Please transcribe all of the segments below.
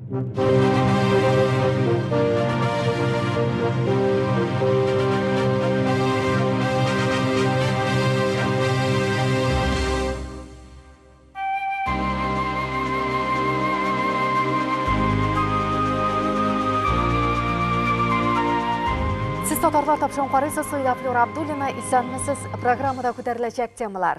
Siz Tatarlar Tapşan Qaraysa Sayla Flora Abdullina, İsanmısız programıda көтерілəcек temalar.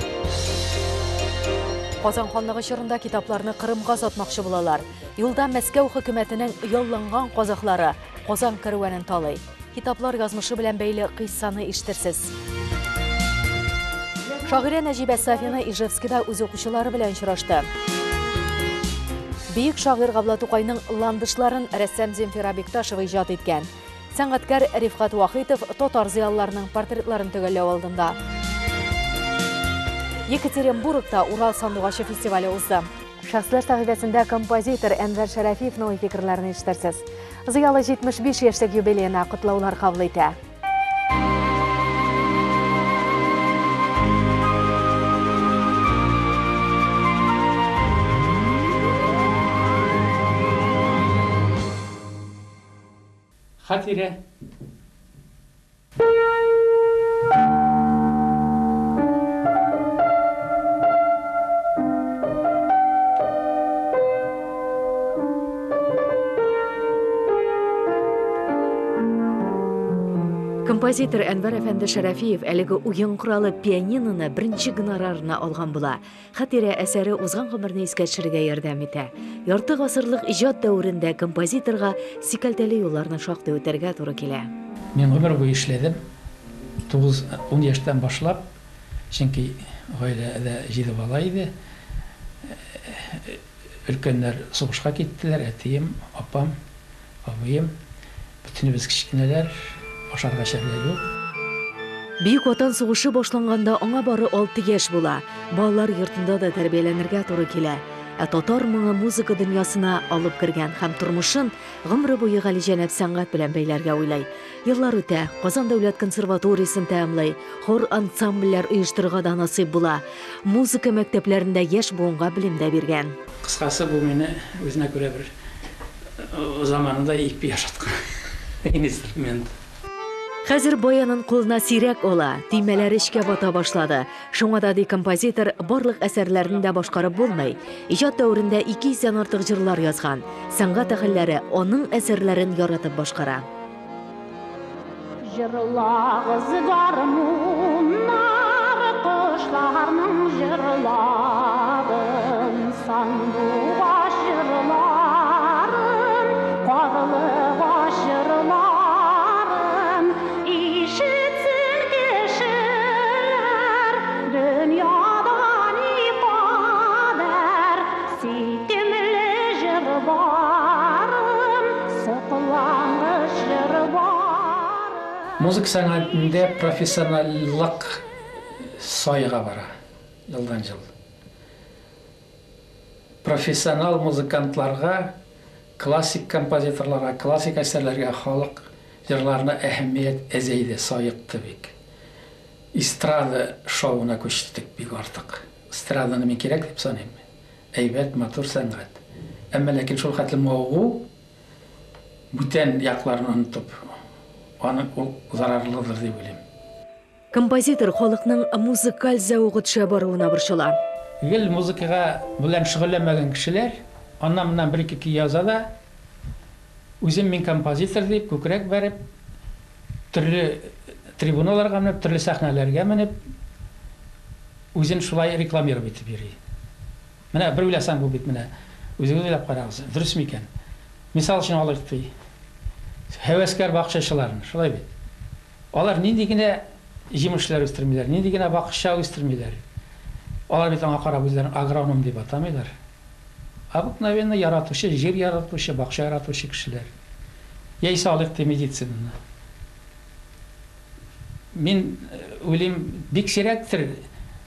Qozan xanlığı şırında kitaplarını Qırımға satmaqşı bulalar. Yılda Мәскәү hükümetinin yollanğan qozaqları Qozan kırıvenin talay. Kitaplar yazmışı bilen beyli qıssаны iştirsiz. Şagirə Nəcibə Safina Ijevskida öz oquşuları bilen şıraşdı. Büyük şagir Qabla Tuqayның landışların rəssam Zemfira Bektaşova icad etken. Sənğatkar Rifqat Vahitov Tatar ziyallarının portretlerini tөгәлләү aldında. Yekaterinburg'da Ural Sandugachi festivali uzdi. Shaxslar sahifasida kompozitor Enver Sharafiyevning fikrlarini eshitasiz. Ziyoli 75 yoshlik yubileyini qutlovlar qabul etdi. Xatira Композитор Enver Efendi Şarafiyev әлеге уен құралы пианиноны бірінші гонорарына алған була. Хатира әсәре узган гомерне искә төшерергә ярдәм итә. Ярты гасырлык иҗат дәврендә композиторга сикәлтәле юлларны шактый үтәргә туры килә. Мен гомер буе эшләдем. 9-10 яшьтән башлап, чөнки гаиләдә 7 бала иде. Өлкәннәр сугышка киттеләр, әтием, апам, абыем, бүтәнебез кичкенәләр. Ашарга шәрләр юк. Бүйük Ватан сугышы башланганда аңа бары 6 яшь була. Балалар йортында да тәрбияләнергә туры килә. Татар моңы музыка дөньясына алып кергән һәм тормышын гомере буе галиҗәнәп сәнгать белән бәйләргә уйлай. Еллар үтә, Казан дәүләт консерваториясын тәмамлый, хор ансамбльләр оештырырга да насыйп була. Музыка мәктәпләрендә яшь буынга белем дә биргән. Кыскасы бу мине үзенә күрә бер заманында ипи яшаткан инструмент. Хәзер баянын кулына сирәк ала, төймәләре эшкә бата башлады. Шуңа да композитор барлык әсәрләрен дә башкарып булмый. Иҗат дәврендә 200-дән артык җырлар язган. Сәнгать әһелләре аның әсәрләрен яратып башкара. Җырлагыз гармуннар, кошларның җырларын, сандугач җырларын, карлыгач җырларын. Музыка сәнгатендә профессионаллык сайыга бара, елдан жыл. Профессионал музыкантларга, классик композиторларга, классик әсәрләргә, халык җырларына әһәмият әзәйде, сайыкты бик. Эстрада шоуына күчтек бик артык. Эстраданы мин кирәк дип саныйм. Әйбәт, матур сәнгать. Әмма ләкин шул хәтле мавыгу бүтән якларын онытып, аны ул зарарлыдыр дип уйлыйм. Композитор халыкның музыкаль зәвыгы төшә баруына борчыла. Гел музыкага белән шөгыльләнмәгән кешеләр, аннан бер-ике яза да, үзем мин композитор дип күкрәк бәреп, төрле трибуналарга менеп, төрле сәхнәләргә менеп, үзен шулай рекламировать итеп йөри. Менә бер уйласаң бу бит менә, үзегез уйлап карагыз, дөрес микән? Мисал өчен алып ди. Хәвәскәр бакчачыларын, шулай бит. Алар нинди генә җимешләр үстермиләр, нинди генә бакча үстермиләр. Алар бит аңа карап үзләрен агроном дип атамыйлар. Обыкновенно яратучы, җир яратучы, бакча яратучы кешеләр. Яисә алып ди медицинаны. Мин уйлыйм, бик сирәктер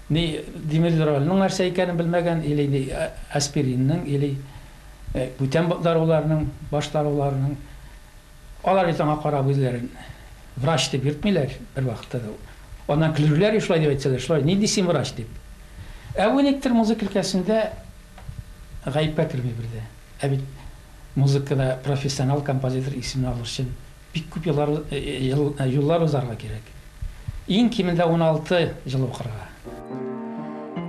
ни димедролның нәрсә икәнен белмәгән, или ни аспиринның, или бүтән даруларның, баш даруларның. Алар бит аңа карап үзләрен врач дип йөртмиләр бер вакытта да. Аннан көлүләр шулай дип әйтсәләр, шулай, нинди син врач дип. Ә бу никтер музыка өлкәсендә гаепкә керми бердә. Ә бит музыкада профессионал композитор исемен алу үшін бик күп юллар узарга керек. Иң кимендә 16 жыл укырга.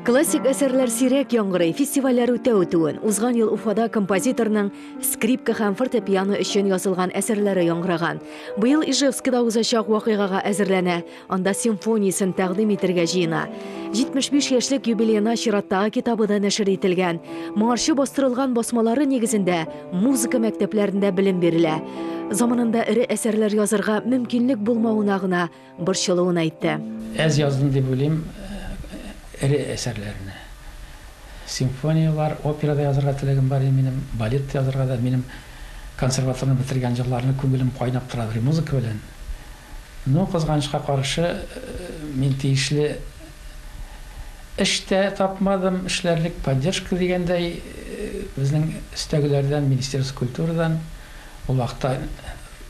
Классик әсәрләр сирәк яңгырый, фестивальләр үтә-үтүен. Узган ел Уфада композиторның скрипка һәм фортепиано өчен язылган әсәрләре яңгыраган. Быел Ижевскида узачак вакыйгага әзерләнә, анда симфониясын тәкъдим итәргә җыена. 75 яшьлек юбилейна чираттагы китабы да нәшер ителгән. Моңарчы бастырылган басмалары нигезендә музыка мәктәпләрендә белем бирелә. Заманында ире әсәрләр язырга мөмкинлек булмавына гына борчылуын әйтте. Әз яздым дип уйлыйм. Эре әсәрләрне. Симфониялар, операда язырга теләгем бар, минем балет язырга да, минем консерваторны бетергән җырларны күңелем кайнап тора музыка белән. Ну, кызганычка каршы, мин тиешле эштә тапмадым, эшләрлек поддержка дигәндәй, безнең өстәгеләрдән, Министерство культурадан, ул вакытта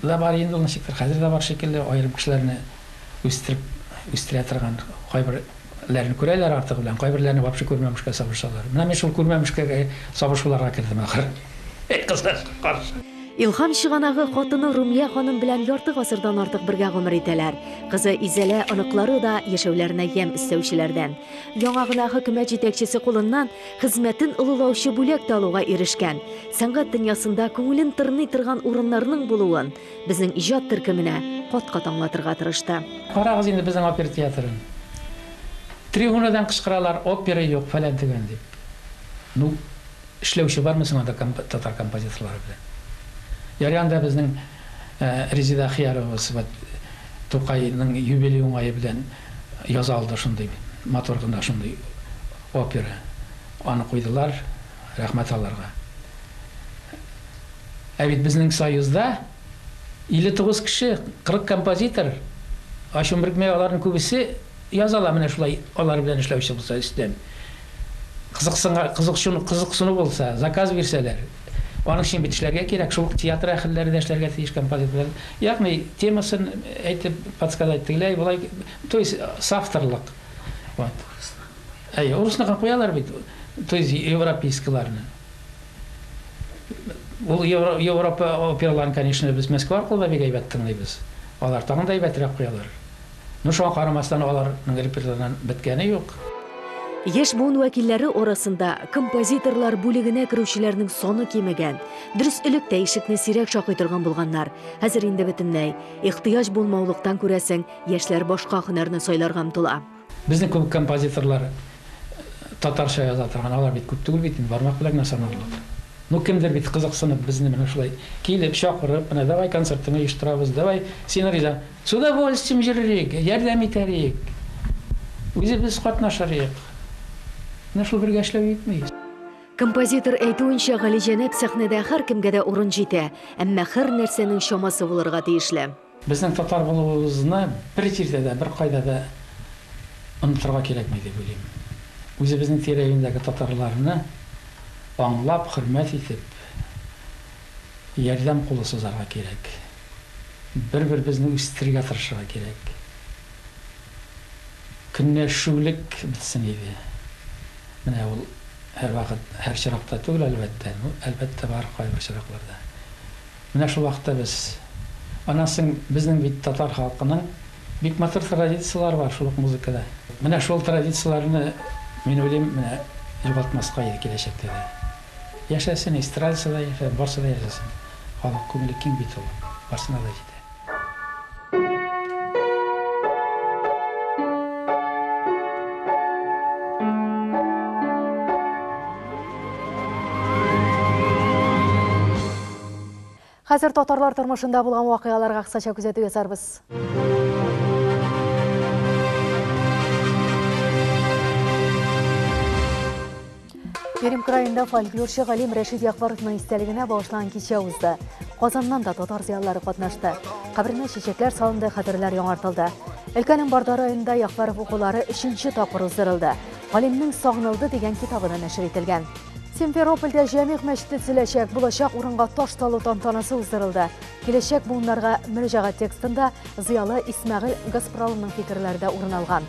да бар инде, ул ничектер, хәзер дә бар шикелле, аерым кешеләрне үстерә торган кайбер ләрне күрәләр артык белән, кайберләрне вообще күрмәмешкә сабышалар. Менә мин шул күрмәмешкә сабышуларга кирдем ахыр. Кызлар каршы. Илһам чыганагы хатыны Румия ханым белән ярты гасырдан артык бергә гомер итәләр. Кызы Изәлә аныклары да яшәүләренә ям истәүчеләрдән. Яңа гына хөкүмәт җитәкчесе кулыннан хезмәтен олылаучы бүләк тә алуга ирешкән. Сәнгать дөньясында күңелен тырный торган урыннарның булуын безнең иҗат төркеменә кат-кат аңлатырга тырышты. Карагыз инде безнең опера театрын. Трибунадан кычкыралар, опера юк, фәлән дигән дип. Ну, эшләүче бармы соң анда татар композиторлары белән? Яранда безнең Резида Хиярова Тукайның юбилей уңае белән яза алды шундый, матур гына шундый опера. Аны куйдылар, рәхмәт аларга. Ә бит безнең союзда 59 кеше, 40 композитор, ашым бирмәй аларның күбесе язала менә шулай алар белән эшләүче булса өстән. Кызыксыну булса, заказ бирсәләр, аның өчен бит эшләргә кирәк, шул театр әһелләре дә эшләргә тиеш композиторлар. Ягъни темасын әйтеп подсказать тегеләй, булай, то есть соавторлык. Вот. Урысны куялар бит, то есть европейскийларны. Ул Европа операларын, конечно, без Москва аркылы бик әйбәт тыңлыйбыз. Алар тагын да әйбәтрәк куялар. Ну, шуңа карамастан аларның репертуарынан беткәне юк. Яшь буын вәкилләре арасында композиторлар бүлегенә керүчеләрнең саны кимәгән. Дөрес электә ишекне сирәк шакый торган булганнар. Хәзер инде бөтенләй ихтыяҗ булмаулыктан күрәсең, яшьләр башка һөнәрне сайларга омтыла. Безнең күп композиторлар татарча яза торган, алар бит күп түгел бит, бармак белән санарлык. Ну, кемдер бит кызыксынып безне менә шулай килеп чакырып, менә давай концертны оештырабыз, давай сценарийда с удовольствием җырлыйк, ярдәм итәрик. Үзе без катнашырык. Менә шул бергә эшләп итмәйбез. Композитор әйтүенчә, Галиҗәнәп сәхнәдә һәр кемгә дә урын җитә, әмма һәр нәрсәнең чамасы булырга тиешле. Безнең татар булуыбызны бер җирдә дә, бер кайда да онытырга кирәкми дип уйлыйм. Үзе безнең тирә-юньдәге татарларны аңлап, хөрмәт итеп, ярдәм кулы сузарга кирәк. Бер-бер безне үстерергә тырышырга кирәк. Көнләшүлек бетсен иде. Менә ул һәр вакыт, һәр чиракта түгел әлбәттә бар кайбер чиракларда. Менә шул вакытта без, аннан соң безнең бит татар халкының бик матур традициялары бар шул музыкада. Менә шул традицияларны мин уйлыйм, менә югалтмаска киләчәктә дә. Яшәсен, эстрадасында яшәсен, барсында яшәсен. Халык күңеле киң бит ул, барсына да җитә. Хәзер татарлар тормышында булган вакыйгаларга кыскача күзәтү ясарбыз. Пермь краенда фольклорчы Галим Рәшид Яхбаровның истәлегенә багышланган кичә узды. Казаннан да татар зыялылары катнашты. Каберенә чәчәкләр салынды, хәтерләр яңартылды. Өлкәнең Бардар районында Яхбаров укулары 3нче тапкыр уздырылды. Галимнең "Сагынылды" дигән китабы да нәшер ителгән. Симферопольдә Җәмигъ мәчете төзеләчәк, булачак урынга таш салу тантанасы уздырылды. Киләчәк буыннарга мөрәҗәгать текстында зыялы Исмәгыйль Гаспраловның фикерләре дә урын алган.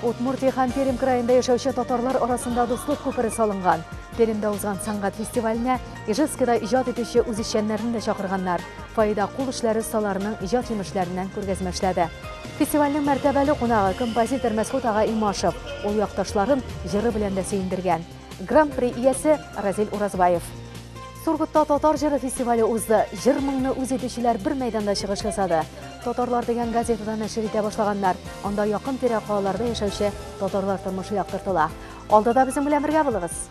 Удмуртия һәм Пермь краенда яшәүче татарлар арасында дуслык күпере салынган. Пермдә узган сәнгать фестиваленә Ижевскида иҗат итүче үзешчәннәрне дә чакырганнар. Файда кул эшләре осталарының иҗат җимешләреннән күргәзмә эшләде. Фестивальнең мәртәбәле кунагы композитор Мәсгуд ага Имашев ул якташларын җыры белән дә сөендергән. Гран-при иясе Разил Уразбаев. Сургутта татар җыры фестивале узды. Җыр моңны үз итүчеләр бер мәйданда чыгыш ясады. Татарлар дигән газетада нәшер итә башлаганнар. Анда якын тирә калаларда яшәүче татарлар тормышы яктыртыла. Алдыда безнең белән бергә булыгыз.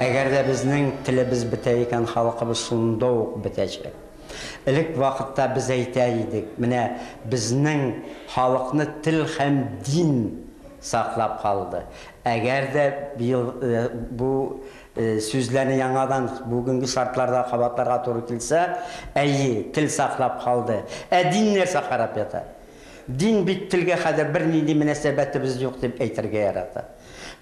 Әгәр дә безнең телебез бетә икән, халкыбыз шунда ук бетәчәк. Элек вакытта без әйтә идек, менә безнең халыкны тел һәм дин саклап калды. Әгәр дә бу сүзләрне яңадан бүгенге шартларда кабатларга туры килсә, әйе, тел саклап калды. Дин нәрсә харап ята? Дин бит телгә хәзер бернинди мөнәсәбәтебез юк дип әйтергә ярата.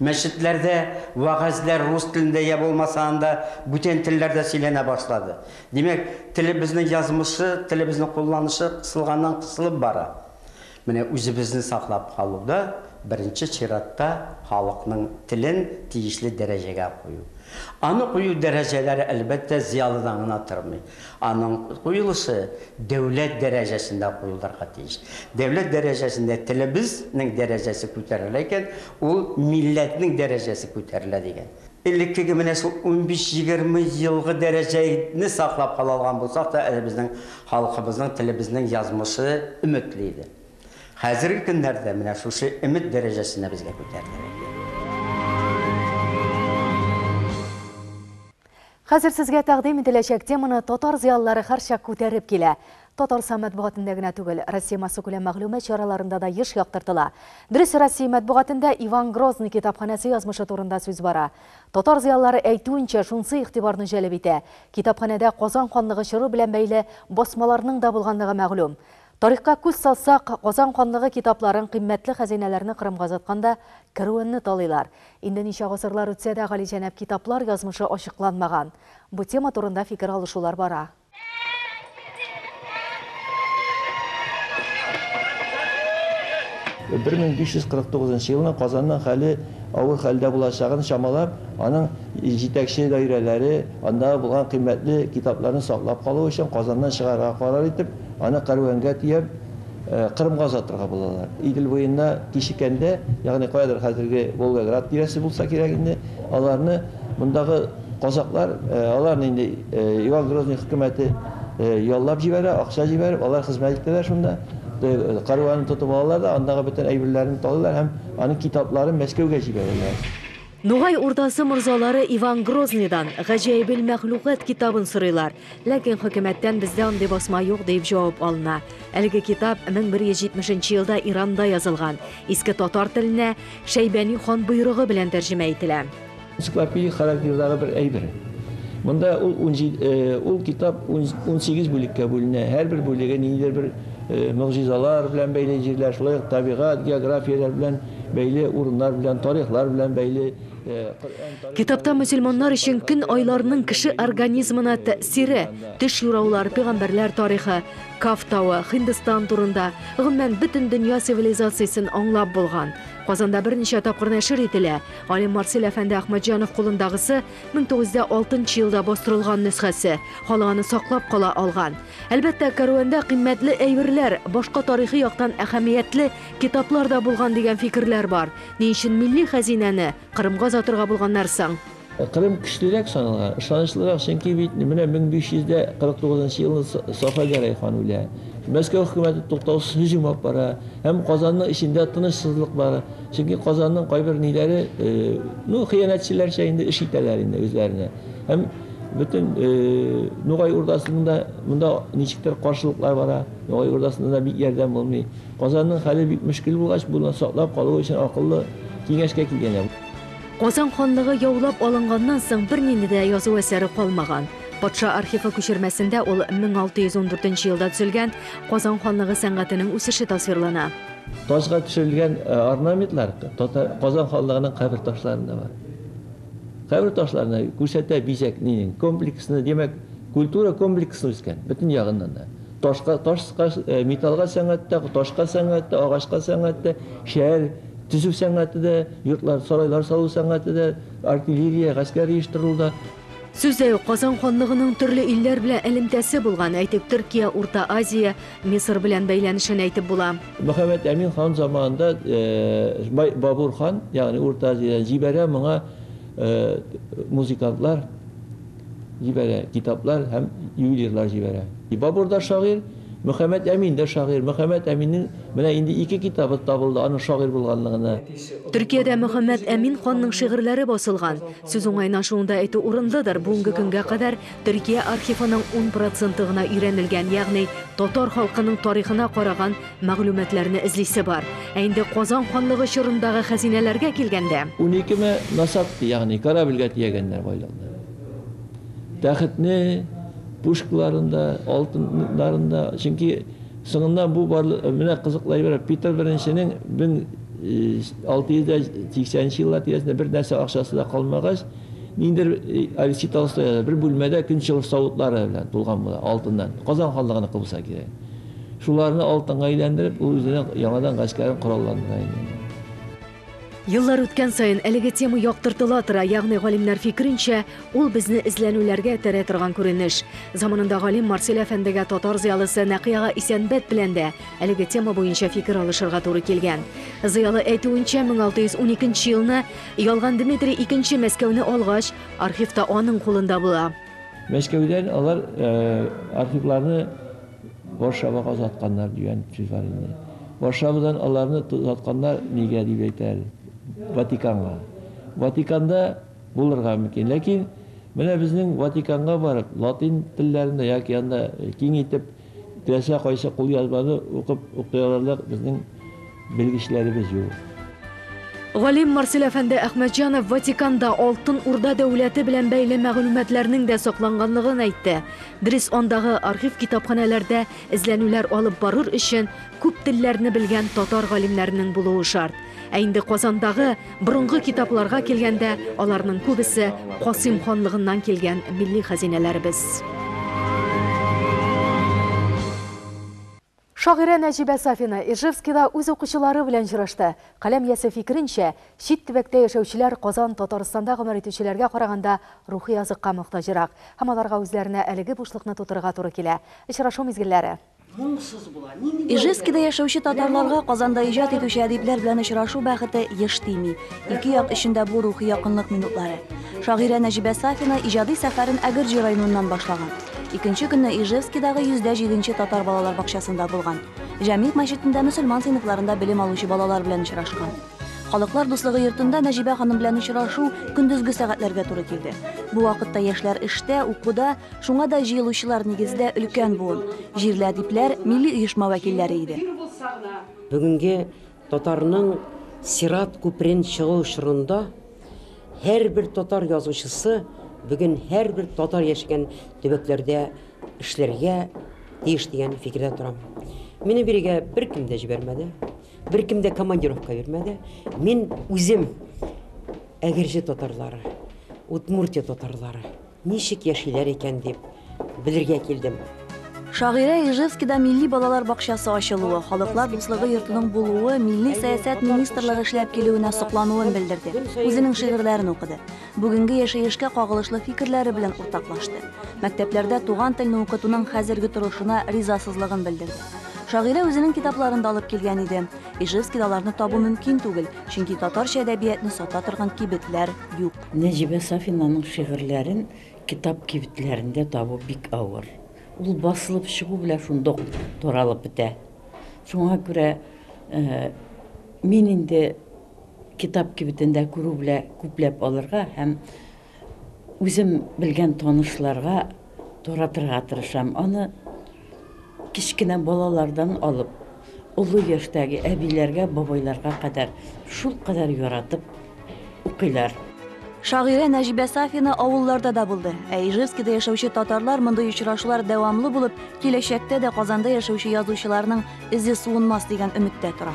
Мәчетләрдә вагазлар рус телендә я булмаса анда бүтән телләрдә сөйләнә башлады. Димәк, телебезнең язмышы, телебезнең кулланышы кысылганнан кысылып бара. Менә үзебезне саклап калуда беренче чиратта халыкның телен тиешле дәрәҗәгә кую. Аны кую дәрәҗәләре әлбәттә зиялыдан гына тормый. Аның куелышы дәүләт дәрәҗәсендә куелырга тиеш. Дәүләт дәрәҗәсендә телебезнең дәрәҗәсе күтәрелә икән, ул милләтнең дәрәҗәсе күтәрелә дигән. Элеккеге менә шул 15-20 елгы дәрәҗәне саклап кала алган булсак та, безнең халкыбызның, телебезнең язмышы өметле иде. Хәзерге көннәрдә менә шушы өмет дәрәҗәсенә безгә күтәрелә. Хәзер сезгә тәкъдим ителәчәк теманы татар зыялылары һәрчак күтәреп килә. Татарстан матбугатында гына түгел, Россия массакүләм мәгълүмат чараларында да еш яктыртыла. Дөрес, Россия матбугатында Иван Грозный китапханәсе язмышы турында сүз бара. Татар зыялылары әйтүенчә, шунсы игътибарны җәлеп итә. Китапханәдә Казан ханлыгы чоры белән бәйле басмаларның да булганлыгы мәгълүм. Тарихка күз салсак, Казан ханлыгы китапларын кыйммәтле хәзинәләрне Кырымга озатканда керүенне талыйлар. Инде ничә гасырлар үтсә дә галиҗәнәп китаплар язмышы ачыкланмаган. Бу тема турында фикер алышулар бара. В 1549 елның Казанның хәле авыр хәлдә булачагын чамалап, аның җитәкче даирәләре анда булган кыйммәтле китапларны саклап калу өчен Казаннан чыгарга карар итеп, аны Кәрвәнгә тиеп, Кырымга озатырга булалар. Идел буенда кичеккәндә, ягъни каядыр хәзерге Волгоград тирәсе булса кирәк инде, аларны мондагы казаклар, аларны инде Иван Грозный хөкүмәте яллап җибәрә, акча җибәреп, алар хезмәт итәләр шунда. Карваны тотып алалар да, андагы бөтен әйберләрне талыйлар һәм аның китапларын Мәскәүгә җибәрәләр. Нугай урдасы морзалары Иван Грознийдан Гаҗәйбел мәхлукат китабын сорыйлар, ләкин хөкүмәттән бездә андый басма юк дип җавап алына. Әлеге китап 1170 елда Иранда язылган. Иске татар теленә Шәйбәни хан буйрыгы белән тәрҗемә ителә. Энциклопедия характердагы бер әйбер. Монда ул китап 18 бүлеккә бүленә. Һәр бер бүлеге ниндидер бер мөгъҗизалар белән бәйле җирләр, шулай ук табигать, географиялар белән бәйле урыннар белән, тарихлар белән бәйле. Китапта мөселманнар өчен көн айларының кеше организмына тәэсире, төш юраулар, пәйгамбәрләр тарихы, Каф тауы, Һиндстан турында, гомумән бөтен дөнья цивилизациясын аңлап булган. Казанда берничә тапкыр нәшер ителә. Алим Марсель әфәнде Әхмәтҗанов кулындагысы 1906 елда бастырылган нөсхәсе, халыганы саклап кала алган. Әлбәттә, Кәрвәндә кыйммәтле әйберләр, башка тарихи яктан әһәмиятле китаплар да булган дигән фикерләр бар. Ни өчен милли хәзинәне Кырымга озатырга булганнар соң? Кырым көчлерәк саналган, ышанычлырак, чөнки бит менә 1549 елны Сафагәрәй хан үлә. Мәскәү хөкүмәте туктаусыз һөҗүм алып бара, һәм Казанның ичендә тынычсызлык бар. Чөнки Казанның кайбер ниләре, хыянәтчеләрчә инде эш итәләр инде үзләренә. Һәм бөтен Нугай урдасында монда ничектер каршылыклар бара. Нугай урдасында да бик ярдәм булмый. Казанның хәле бик мөшкил булгач, буны саклап калу өчен акыллы киңәшкә килгәннәр. Казан ханлыгы яулап алынганнан соң бернинди дә язу әсәре калмаган. Патша архивы күчермәсендә ул 1614 елда төзелгән Казан ханлыгы сәнгатенең үсеше тасвирлана. Ташка төшерелгән орнаментлар Казан ханлыгының кабер ташларында бар. Кабер ташларына күрсәтә бизәкнең комплексны, демәк, культура комплексны үскән, бөтен ягыннан да. Ташка, металлга сәнгатьтә, ташка сәнгатьтә, агачка сәнгатьтә, шәһәр төзү сәнгате дә, йортлар, сарайлар салу сәнгате дә, артиллерия, гаскәр оештырылды. Сүздә Казан ханлыгының төрле илләр белән элемтәсе булган, әйтеп Төркия, Урта Азия, Мисыр белән бәйләнешен әйтеп була. Мөхәммәд Әмин хан заманында Бабур хан, ягъни Урта Азиядан җибәрә моңа музыкантлар җибәрә, китаплар һәм ювелирлар җибәрә. Бабур да шагыйрь, Мөхәммәд Әмин дә шагыйрь. Мөхәммәд Әминнең менә инде 2 китабы табылды, аның шагыйрь булганлыгына. Төркиядә Мөхәммәд Әмин ханның шигырьләре басылган. Сүз уңайнашуында әйтү урынлыдыр. Бүгенге көнгә кадәр Төркия архивының 10% гына өйрәнелгән, ягъни татар халкының тарихына караган мәгълүматларны эзлисе бар. Ә инде Казан ханлыгы чорындагы хәзинәләргә килгәндә 12 насап, ягъни корабльгә тиягәннәр байлыгы. Тәхетне пушкаларында, алтыннарында, чөнки соңыннан бу менә кызыклай бер Питер I-нең 1680 еллар тирәсендә бер нәрсә акчасы да калмагач, ниндер Алексей Толстой бер бүлмәдә көнчыгыш савытлары белән тулган була, алтыннан. Казан ханлыгына кылса кирәк. Шуларны алтынга әйләндереп, ул үзенең яңадан гаскәрен коралландыра иде. Еллар үткән сайын әлеге тема яктыртыла тора, ягъни галимнәр фикеренчә, ул безне эзләнүләргә этәрә торган күренеш. Заманында галим Марсель әфәндегә татар зыялысы Нәкыяга Исәнбәт белән дә әлеге тема буенча фикер алышырга туры килгән. Зыялы әйтүенчә, 1612 елны Ялган Дмитрий II Мәскәүне алгач, архивта аның кулында була. Мәскәүдән алар архивларны Варшавага озатканнар дигән сүз бар инде. Варшавадан аларны озатканнар нигә дип әйтәләр? Ватиканга. Ватиканда булырга мөмкин, ләкин менә безнең Ватиканга барып, латин телләрендә яки анда киң итеп теләсә кайсы кул язманы укып укыяларлык безнең белгечләребез юк. Галим Марсель әфәнде Әхмәтҗанов Ватиканда Алтын Урда дәүләте белән бәйле мәгълүматларның да сакланганлыгын әйтте. Дрис андагы архив китапханәләрдә эзләнүләр алып барыр өчен күп телләрне белгән татар галимнәренең булуы шарт. Ә инде Казандагы борынгы китапларга килгәндә, аларның күбесе Касыйм ханлыгыннан килгән милли хәзинәләребез. Шагыйрә Нәҗибә Сафина Ижевскийда үз укучылары белән җырашты. Каләм ясе фикеренчә, чит төбәктә яшәүчеләр Казан, Татарстанда гомер итүчеләргә караганда рухи языкка мохтаҗрак. Һәм аларга үзләренә әлеге бушлыкны тутырырга туры килә. Очрашу мизгелләре. Ижевскийда яшәүче татарларга Казанда иҗат итүче әдипләр белән очрашу бәхете еш тими. Ике як эчендә бу рухи якынлык минутлары. Шагыйрә Нәҗибә Сафина иҗади сәфәрен Әгерҗи районыннан башлаган. Икенче көнне Ижевскийдагы 107 татар балалар бакчасында булган. Җәмигъ мәчетендә мөселман сыйныфларында белем алучы балалар белән очрашкан. Халыклар дуслыгы йортында Нәҗибә ханым белән очрашу көндезге сәгатьләргә туры килде. Бу вакытта яшьләр эштә, укуда, шуңа да җыелучылар нигездә өлкән буын. Җирле әдипләр, милли оешма вәкилләре иде. Бүгенге татарның Сират күперен чыгу чорында һәрбер татар язучысы бүген һәрбер татар яшәгән төбәкләрдә эшләргә тиеш дигән фикердә торам. Мине бирегә беркем дә җибәрмәде. Беркем дә командировка бирмәде. Мин үзем Әгерҗе татарлары, Удмуртия татарлары ничек яшиләр икән дип белергә килдем. Шагыйрә Ижевскийда милли балалар бакчасы ачылуы, халыклар дуслыгы йортының булуы, милли сәясәт министрлыгы эшләп килүенә соклануын белдерде. Үзенең шигырьләрен укыды. Бүгенге яшәешкә кагылышлы фикерләре белән уртаклашты. Мәктәпләрдә туган телне укытуның хәзерге торышына ризасызлыгын белдерде. Шагыйрә үзенең китапларын да алып килгән иде. Ижевскийда аларны табу мөмкин түгел, чөнки татарча әдәбиятны сата торган кибетләр юк. Нәҗибә Сафинаның шигырьләрен китап кибетләрендә табу бик авыр. Ул басылып чыгу белән шундук таралып бетә. Шуңа күрә мин инде китап кибетендә күрү белән күпләп алырга һәм үзем белгән танышларга таратырга тырышам. Аны кичкенә балалардан алып, улы яшьтәге әбиләргә, бабайларга кадәр шул кадәр яратып укыйлар. Шагыйрә Нәҗибә Сафина авылларда да булды. Ә Ижевскийда яшәүче татарлар мондай очрашулар дәвамлы булып, киләчәктә дә Казанда яшәүче язучыларның изе суынмас дигән өметтә тора.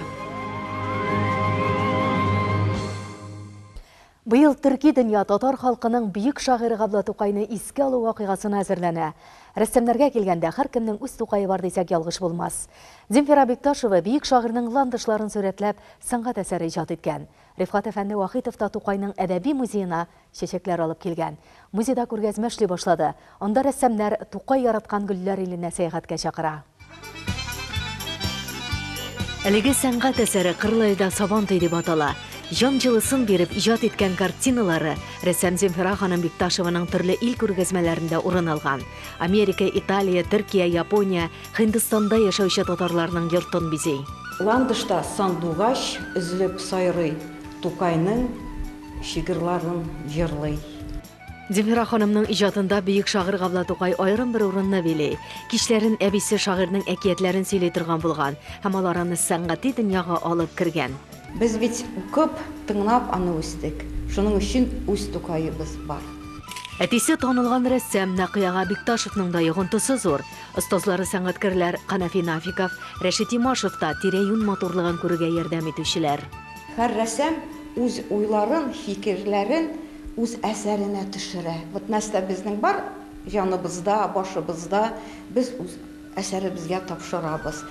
Быйыл Төрки дөнья татар халкының бүйük шагыйры Габдулла Тукайны искә алу вакыйгасына әзерләнә. Рәссамнәргә килгәндә һәркемнең үз Тукайы бар дисәк ялгыш булмас. Земфира Бекташева бүйük шагыйрьнең ландышларын сурәтләп, сәнгать әсәре иҗат иткән. Рифкат әфәнде Вахитов та Тукайның әдәби музеена чәчәкләр алып килгән. Музейда күргәзмә эшли башлады. Анда рәссамнар Тукай яраткан гөлләр иленә сәяхәткә чакыра. Әлеге сәнгать әсәре Кырлайда Сабантай дип атала. Жан җылысын биреп иҗат иткән картиналары рәссам Земфира ханым Бекташеваның төрле ил күргәзмәләрендә урын алган. Америка, Италия, Төркия, Япония, Һиндстанда яшәүче татарларның йортын бизей. Ландышта сандугач өзелеп сайрый, Тукайның шигырьләрен җырлый. Земфира ханымның иҗатында бүйük шагыйрь Габдулла Тукай аерым бер урынны билей. Кичләрен әбисе шагыйрьнең әкиятләрен сөйли торган булган һәм алар аны сәнгати дөньяга алып кергән. Без бит күп тыңлап аны үстек. Шуның өчен үз Тукайыбыз бар. Әтисе танылган рәссам Нәкыяга Бекташевның да йогынтысы зур. Остазлары сәнгатькәрләр Канафи Нафиков, Рәшит Имашев та тирә-юн матурлыгын күрергә ярдәм итүчеләр. Һәр рәссам үз уйларын, фикерләрен үз әсәренә төшерә. Вот нәрсә безнең бар җаныбызда, башыбызда, без үз әсәребезгә тапшырабыз.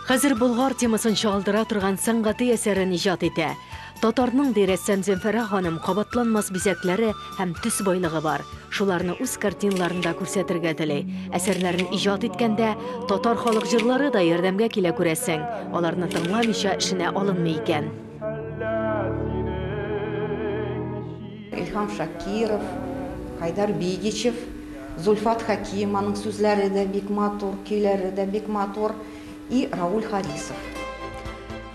Хәзер Болгар темасын чагылдыра торган сәнгати әсәрен иҗат итә. Татарның рәссам Земфира ханым кабатланмас бизәкләре һәм төс байлыгы бар. Шуларны үз картиналарында күрсәтергә тели. Әсәрләрен иҗат иткәндә татар халык җырлары да ярдәмгә килә күрәсең. Аларны тыңламыйча эшенә алынмый икән. Илһам Шакиров, Хайдар Бигичев, Зульфат Хакиманың сүзләре дә бик матур, көйләре дә бик матур, и Рауль Харисов.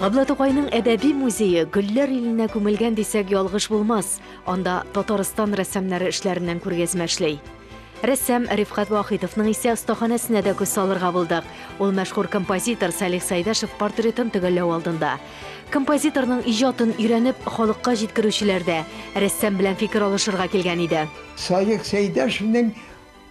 Габдулла Тукайның әдәби музее гөлләр иленә күмелгән дисәк ялгыш булмас. Анда Татарстан рәссамнары эшләреннән күргәзмә эшли. Рәссам Рифкат Вахитовның исә остаханәсенә дә күз салырга булдык. Ул мәшһүр композитор Салих Сайдашев портретын төгәлләү алдында. Композиторның иҗатын өйрәнеп халыкка җиткерүчеләр дә рәссам белән фикер алышырга килгән иде. Салих Сайдашевның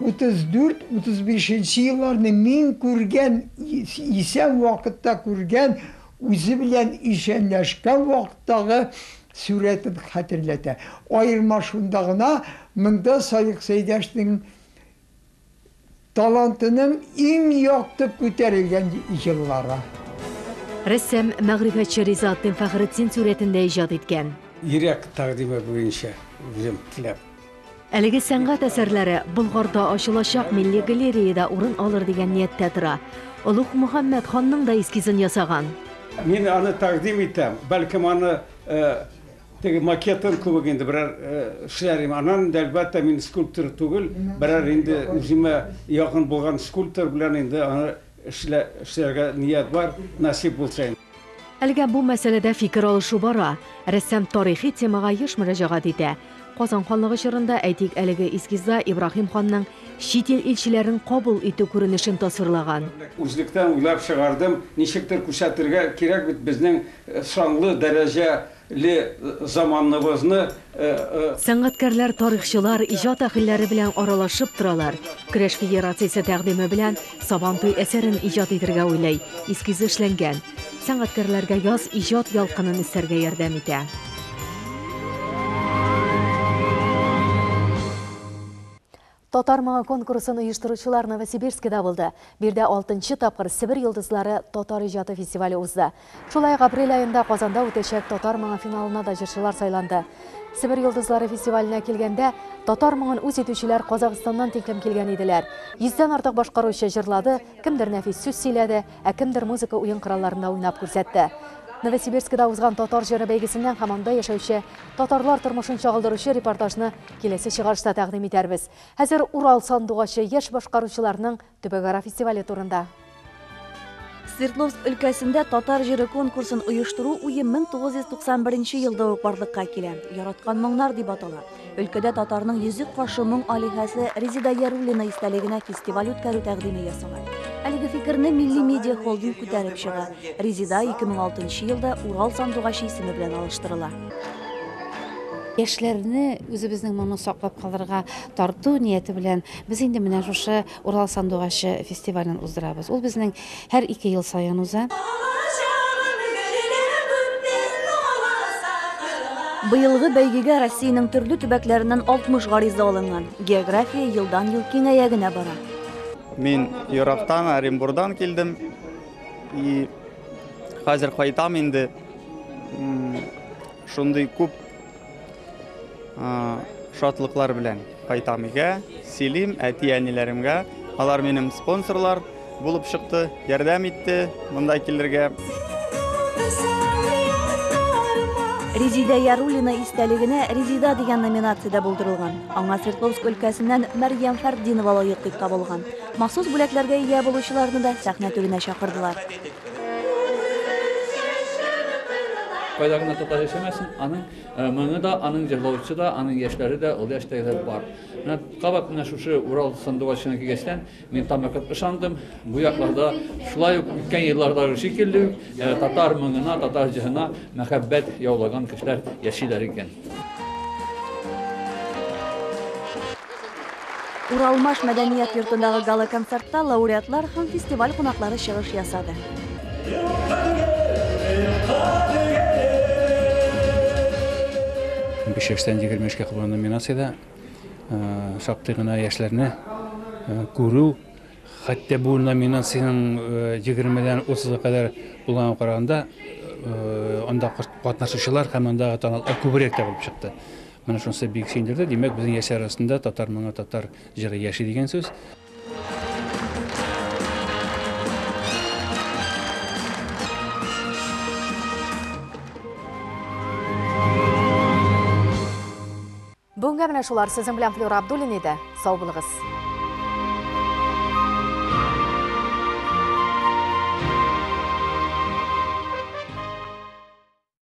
34-35 елларны мин күргән, исән вакытта күргән, үзе белән ишәнләшкән вакыттагы сурәтен хәтерләтә. Аерма шунда гына, монда Салих Сайдашевның талантының иң якты күтәрелгән еллары. Рәссам мәгърифәтче Ризаттин Фәхретдин сурәтендә иҗат иткән. Йөрәк тәкъдиме буенча үзем теләп. Әлеге сәнгать әсәрләре Болгарда ачылачак милли галереяда урын алыр дигән ниятдә тора. Улуг Мөхәммәд ханның да эскизын ясаган. Мин аны тәкъдим итәм. Бәлкем аны теге макетын күбек инде берәр эшләрим. Аннан әлбәттә мин скульптор түгел, берәр инде үземә якын булган скульптор белән инде аны эшләргә ният бар, насип булса. Әлегә бу мәсьәләдә фикер алышу бара. Рәссам тарихи темага еш мөрәҗәгать итә. Казан ханлыгы чорында әйтик әлеге эскизда Ибраһим ханның чит ил илчеләрен кабул итү күренешен тасвирлаган. Үзлектән уйлап чыгардым, ничектер күрсәтергә кирәк бит безнең шанлы дәрәҗәле заманыбызны. Сәнгатькәрләр, тарихчылар иҗат әһелләре белән аралашып торалар. Көрәш федерациясе тәкъдиме белән Сабантай әсәрен иҗат итәргә уйлый. Эскиз эшләнгән. Сәнгатькәрләргә яз иҗат ялкынын үсәргә ярдәм итә. Татар маңы конкурсын оештыручылар Новосибирскида булды. Бирдә 6-нчы тапкыр Сибир йолдызлары татар иҗаты фестивале узды. Шулай апрель айында Казанда үтәчәк татар маңы финалына да җырчылар сайланды. Сибир йолдызлары фестиваленә килгәндә татар маңын үз итүчеләр Казакъстаннан тиклем килгән иделәр. 100дән артык башкаручы җырлады, кемдер нәфис сүз сөйләде, ә кемдер музыка уен коралларында уйнап күрсәтте. Новосибирскида узган татар җыры бәйгесеннән һәм анда яшәүче татарлар тормышын чагылдыручы репортажны киләсе чыгарышта тәкъдим итәрбез. Хәзер Урал сандугачы яшь башкаручыларның төбәкара фестивале турында. Свердловск өлкәсендә татар җыры конкурсын оештыру уе 1991 елда ук барлыкка килә. Яраткан моңнар дип атала. Өлкәдә татарның йөзек кашы моң алиһәсе Резида Яруллина истәлегенә фестиваль үткәрү тәкъдиме ясала. Әлеге фикерне Милли медиа холдинг күтәреп чыга. Резида 2006 елда Урал сандугачы исеме белән алыштырыла. Яшьләрне үзебезнең моны саклап калырга тарту нияте белән без инде менә шушы Урал сандугачы фестивален уздырабыз. Ул безнең һәр 2 ел саен уза. Быйылгы бәйгегә Россиянең төрле төбәкләреннән 60 гариза алынган. География елдан-ел киңәя генә бара. Мин Ерактан, Оренбургдан килдем. И хәзер кайтам инде. Шундый күп шатлыклар белән кайтам өйгә, сөйлим әти-әниләремгә. Алар минем спонсорлар булып чыкты, ярдәм итте монда килергә. Резида Ярулина истәлегенә Резида дигән номинациядә булдырылган. Аңа Свердловск өлкәсеннән Мәрьям Фәрдинова лаек дип табылган. Махсус бүләкләргә ия булучыларны да сәхнә түренә чакырдылар. Кайда гына татар яшәмәсен, аның моңы да, аның җырлаучысы да, аның яшьләре дә, ул яшьтәгеләр бар. Менә кабат менә шушы Урал сандугачына килгәчтән мин тамакат ышандым. Бу якларда шулай ук үткән еллардагы шикелле татар моңына, татар җырына мәхәббәт яулаган кешеләр яшиләр икән. Уралмаш мәдәният йортындагы гала концертта лауреатлар һәм фестиваль кунаклары чыгыш ясады. 5 яшьтән 20 яшькә кылган номинациядә шактый гына яшьләрне күрү, хәтта бу номинациянең 20-дән 30-га кадәр булган караганда анда катнашучылар һәм андагы таныклар күбрәк тә булып чыкты. Менә шунысы бик сөендерде. Димәк, безнең яшьләр арасында татар моңы, татар җыры яши дигән сүз. Бүгенге менә шулар, сезнең белән Флюра Абдуллин иде. Сау булыгыз.